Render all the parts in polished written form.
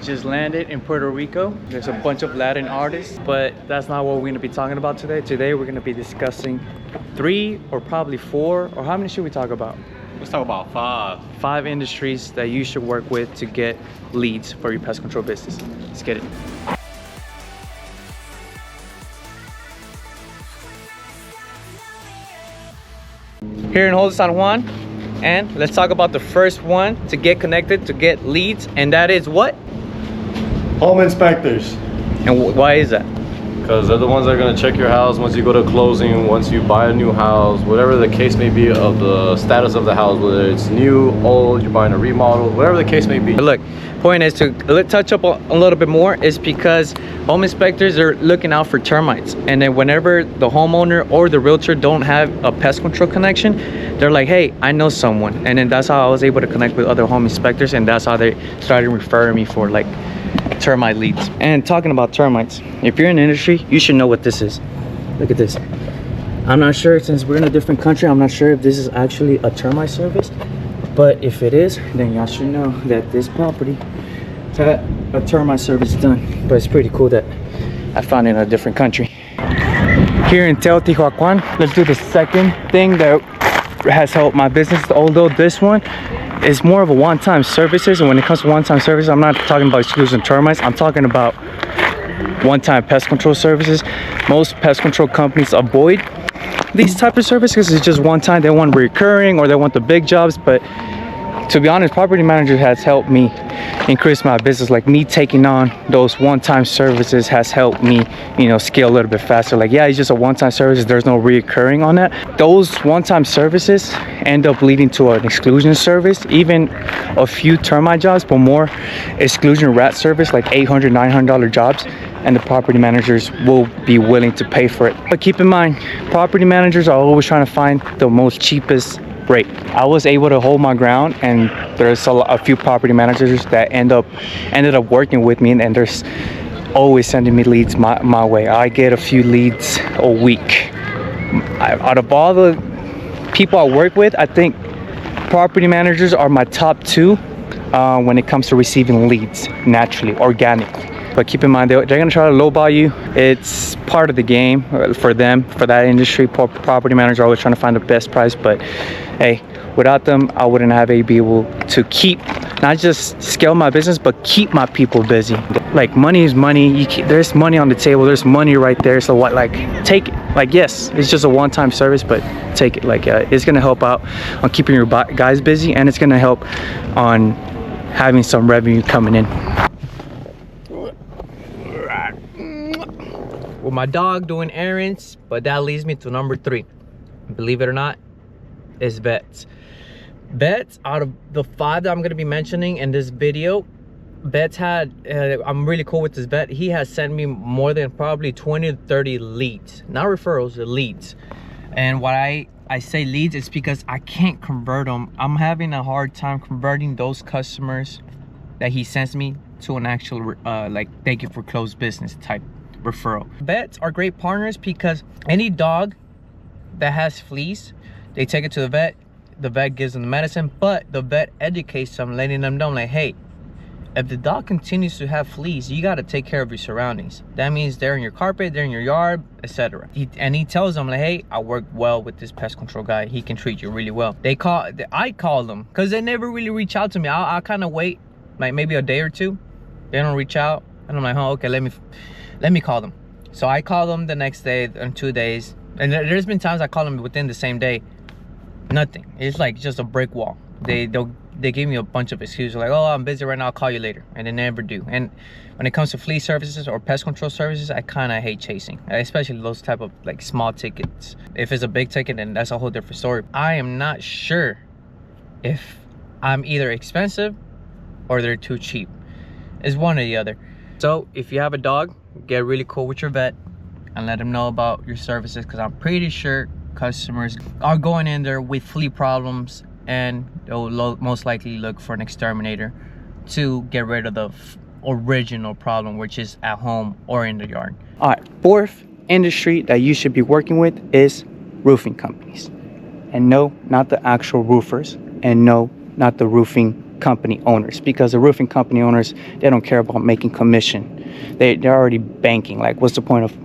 just landed in Puerto Rico. There's a bunch of Latin artists, but that's not what we're gonna be talking about today. Today we're gonna be discussing 3 or probably 4, or how many should we talk about? Let's talk about 5. 5 industries that you should work with to get leads for your pest control business. Let's get it. Here in Holy San Juan, and let's talk about the first one to get connected, to get leads, and that is what? Home inspectors. And why is that? Because they're the ones that are going to check your house once you go to closing, once you buy a new house, whatever the case may be of the status of the house, whether it's new, old, you're buying a remodel, whatever the case may be. But look, point is to touch up a little bit more is because home inspectors are looking out for termites, and then whenever the homeowner or the realtor don't have a pest control connection, they're like, hey, I know someone. And then that's how I was able to connect with other home inspectors, and that's how they started referring me for like termite leads. And talking about termites, if you're in the industry, you should know what this is. Look at this. I'm not sure, since we're in a different country, I'm not sure if this is actually a termite service, but if it is, then y'all should know that this property had a termite service done. But it's pretty cool that I found it in a different country. Here in Teotihuacan, let's do the second thing that has helped my business, although this one is more of a one-time services. And when it comes to one-time services, I'm not talking about exclusive termites, I'm talking about one-time pest control services. Most pest control companies avoid these type of services because it's just one time. They want recurring or they want the big jobs. But to be honest, property manager has helped me increase my business. Like me taking on those one-time services has helped me, you know, scale a little bit faster. Like, yeah, it's just a one-time service, there's no reoccurring on that. Those one-time services end up leading to an exclusion service, even a few termite jobs, but more exclusion rat service, like $800, $900 jobs, and the property managers will be willing to pay for it. But keep in mind, property managers are always trying to find the most cheapest rate. I was able to hold my ground, and there's a few property managers that ended up working with me, and there's always sending me leads my way. I get a few leads a week. Out of all the people I work with, I think property managers are my top 2 when it comes to receiving leads naturally, organically. But keep in mind, they're gonna try to lowball you. It's part of the game for them, for that industry. Property managers are always trying to find the best price, but hey, without them, I wouldn't have be able to keep, not just scale my business, but keep my people busy. Like, money is money. There's money on the table. There's money right there. So what? Like, take it. Like, yes, it's just a one-time service, but take it. Like, it's gonna help out on keeping your guys busy, and it's gonna help on having some revenue coming in. With my dog doing errands, but that leads me to number 3. Believe it or not, is vets. Vets, out of the 5 that I'm going to be mentioning in this video, vets had I'm really cool with this vet. He has sent me more than probably 20 to 30 leads, not referrals, the leads. And what I say leads is because I can't convert them. I'm having a hard time converting those customers that he sends me to an actual like, thank you for closed business type referral. Vets are great partners because any dog that has fleas, they take it to the vet gives them the medicine, but the vet educates them, letting them know, like, hey, if the dog continues to have fleas, you got to take care of your surroundings. That means they're in your carpet, they're in your yard, etc. And he tells them, like, hey, I work well with this pest control guy, he can treat you really well. I call them because they never really reach out to me. I'll kind of wait like maybe a day or 2, they don't reach out, and I'm like, oh, okay, let me call them. So I call them the next day in 2 days, and there's been times I call them within the same day. Nothing. It's like just a brick wall. They give me a bunch of excuses, like, oh, I'm busy right now, I'll call you later, and they never do. And when it comes to flea services or pest control services, I kind of hate chasing, especially those type of like small tickets. If it's a big ticket, then that's a whole different story. I am not sure if I'm either expensive or they're too cheap. It's one or the other. So if you have a dog, get really cool with your vet and let them know about your services, because I'm pretty sure customers are going in there with flea problems, and they'll most likely look for an exterminator to get rid of the original problem, which is at home or in the yard. All right, 4th industry that you should be working with is roofing companies. And no, not the actual roofers, and no, not the roofing company owners, because the roofing company owners, they don't care about making commission. They're already banking. Like, what's the point of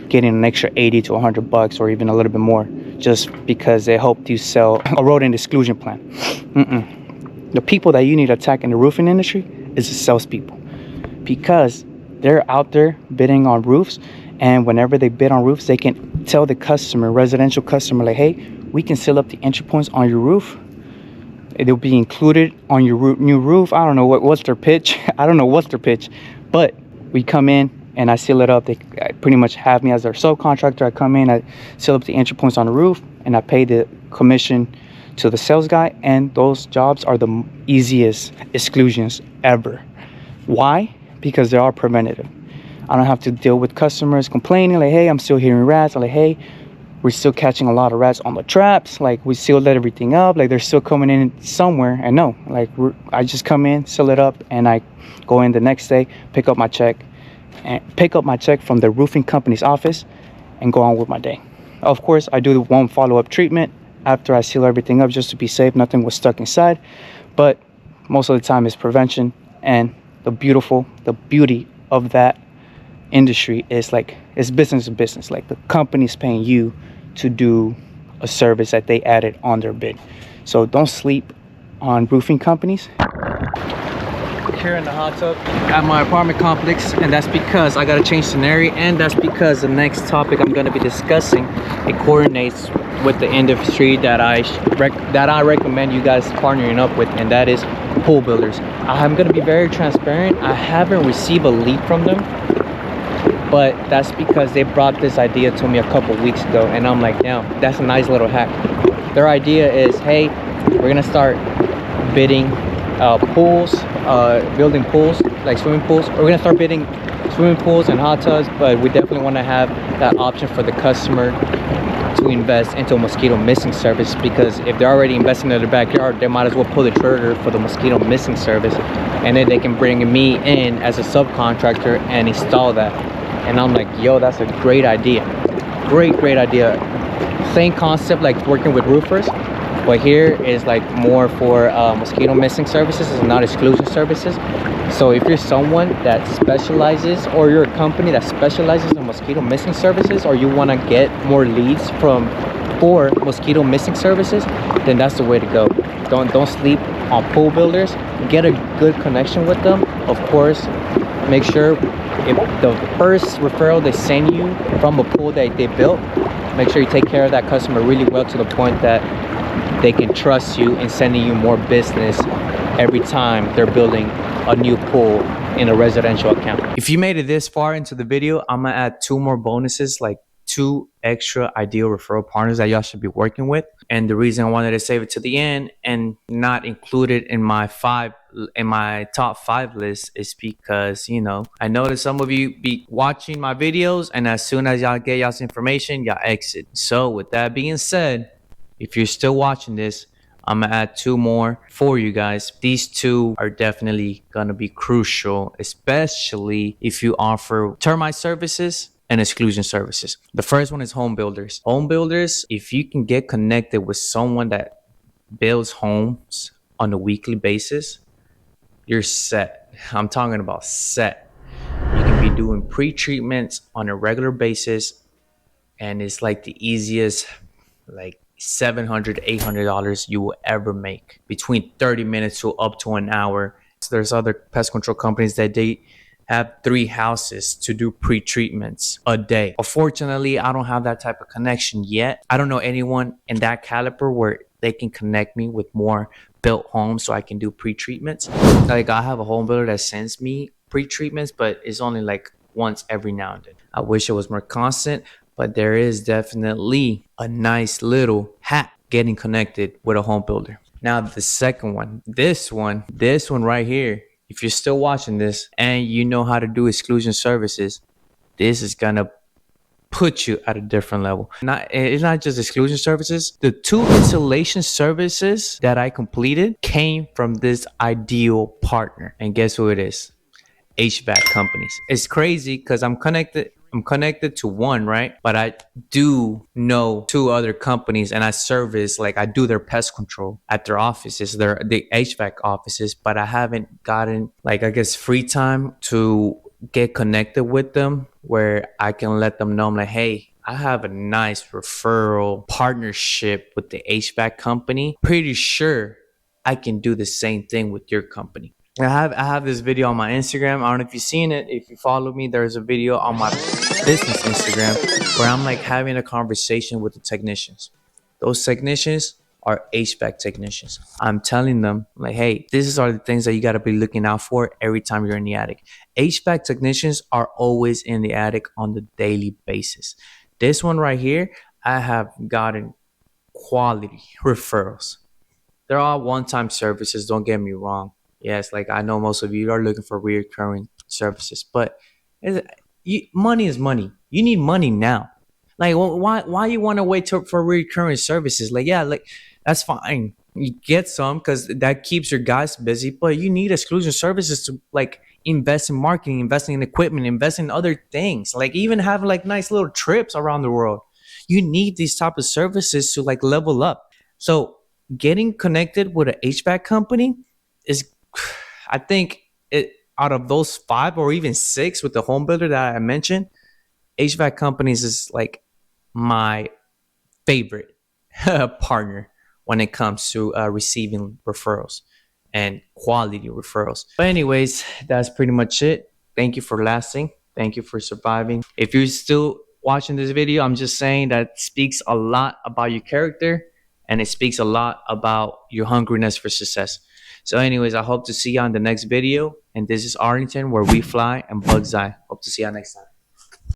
getting an extra 80 to 100 bucks or even a little bit more just because they helped you sell a rodent exclusion plan? The people that you need to attack in the roofing industry is the salespeople, because they're out there bidding on roofs, and whenever they bid on roofs, they can tell the customer, residential customer, like, hey, we can seal up the entry points on your roof. It'll be included on your new roof. I don't know what's their pitch. I don't know what's their pitch, but we come in and I seal it up. They pretty much have me as their subcontractor. I come in, I seal up the entry points on the roof, and I pay the commission to the sales guy. And those jobs are the easiest exclusions ever. Why? Because they are preventative. I don't have to deal with customers complaining like, hey, I'm still hearing rats. I'm like, hey, we're still catching a lot of rats on the traps. Like, we sealed everything up. Like, they're still coming in somewhere. And no, like, I just come in, seal it up, and I go in the next day, pick up my check from the roofing company's office and go on with my day. Of course, I do one follow-up treatment after I seal everything up just to be safe. Nothing was stuck inside. But most of the time it's prevention. And the beauty of that industry is, like, it's business to business. Like, the company's paying you to do a service that they added on their bid. So don't sleep on roofing companies. Here in the hot tub at my apartment complex, and that's because I gotta change scenario, and that's because the next topic I'm gonna be discussing, it coordinates with the industry that I recommend you guys partnering up with, and that is pool builders. I'm gonna be very transparent. I haven't received a lead from them, but that's because they brought this idea to me a couple weeks ago, and I'm like, damn, that's a nice little hack. Their idea is, hey, we're gonna start bidding pools, building pools, like swimming pools. We're gonna start bidding swimming pools and hot tubs, but we definitely want to have that option for the customer to invest into a mosquito missing service, because if they're already investing in their backyard, they might as well pull the trigger for the mosquito missing service, and then they can bring me in as a subcontractor and install that. And I'm like, yo, that's a great idea. Great idea. Same concept like working with roofers, but here is like more for mosquito missing services and not exclusion services. So if you're someone that specializes, or you're a company that specializes in mosquito missing services, or you want to get more leads for mosquito missing services, then that's the way to go. Don't sleep on pool builders. Get a good connection with them. Of course, make sure if the first referral they send you from a pool that they built, make sure you take care of that customer really well, to the point that they can trust you in sending you more business every time they're building a new pool in a residential account. If you made it this far into the video, I'm gonna add 2 more bonuses, like 2 extra ideal referral partners that y'all should be working with. And the reason I wanted to save it to the end and not include it in my top 5 list is because, you know, I noticed some of you be watching my videos, and as soon as y'all get y'all's information, y'all exit. So with that being said, if you're still watching this, I'm gonna add 2 more for you guys. These 2 are definitely gonna be crucial, especially if you offer termite services and exclusion services. The first one is home builders. Home builders, if you can get connected with someone that builds homes on a weekly basis, you're set. I'm talking about set. You can be doing pre-treatments on a regular basis, and it's like the easiest, like $700, $800 you will ever make, between 30 minutes to up to an hour. So there's other pest control companies that they have 3 houses to do pre-treatments a day. Unfortunately, I don't have that type of connection yet. I don't know anyone in that caliber where they can connect me with more built homes so I can do pre-treatments. Like, I have a home builder that sends me pre-treatments, but it's only like once every now and then. I wish it was more constant, but there is definitely a nice little hack getting connected with a home builder. Now, the second one, this one right here, if you're still watching this and you know how to do exclusion services, this is gonna put you at a different level. It's not just exclusion services. The 2 installation services that I completed came from this ideal partner. And guess who it is? HVAC companies. It's crazy because I'm connected I'm connected to one, right? But I do know 2 other companies, and I service, like, I do their pest control at their offices, the HVAC offices, but I haven't gotten, like, I guess, free time to get connected with them where I can let them know, I'm like, hey, I have a nice referral partnership with the HVAC company. Pretty sure I can do the same thing with your company. I have this video on my Instagram. I don't know if you've seen it. If you follow me, there's a video on my business Instagram where I'm like having a conversation with the technicians. Those technicians are HVAC technicians. I'm telling them, like, hey, these are the things that you got to be looking out for every time you're in the attic. HVAC technicians are always in the attic on the daily basis. This one right here, I have gotten quality referrals. They're all one-time services, don't get me wrong. Yes, like I know most of you are looking for recurring services, but money is money. You need money now. Like, why you want to wait for recurring services? Like, yeah, like that's fine. You get some because that keeps your guys busy, but you need exclusion services to like invest in marketing, investing in equipment, investing in other things. Like even have like nice little trips around the world. You need these type of services to like level up. So getting connected with an HVAC company is, I think, it out of those 5 or even 6 with the home builder that I mentioned, HVAC companies is like my favorite partner when it comes to receiving referrals and quality referrals. But anyways, that's pretty much it. Thank you for lasting. Thank you for surviving. If you're still watching this video, I'm just saying that speaks a lot about your character, and it speaks a lot about your hungriness for success. So anyways, I hope to see you on the next video. And this is Arlington, where we fly and bugs eye. Hope to see you next time.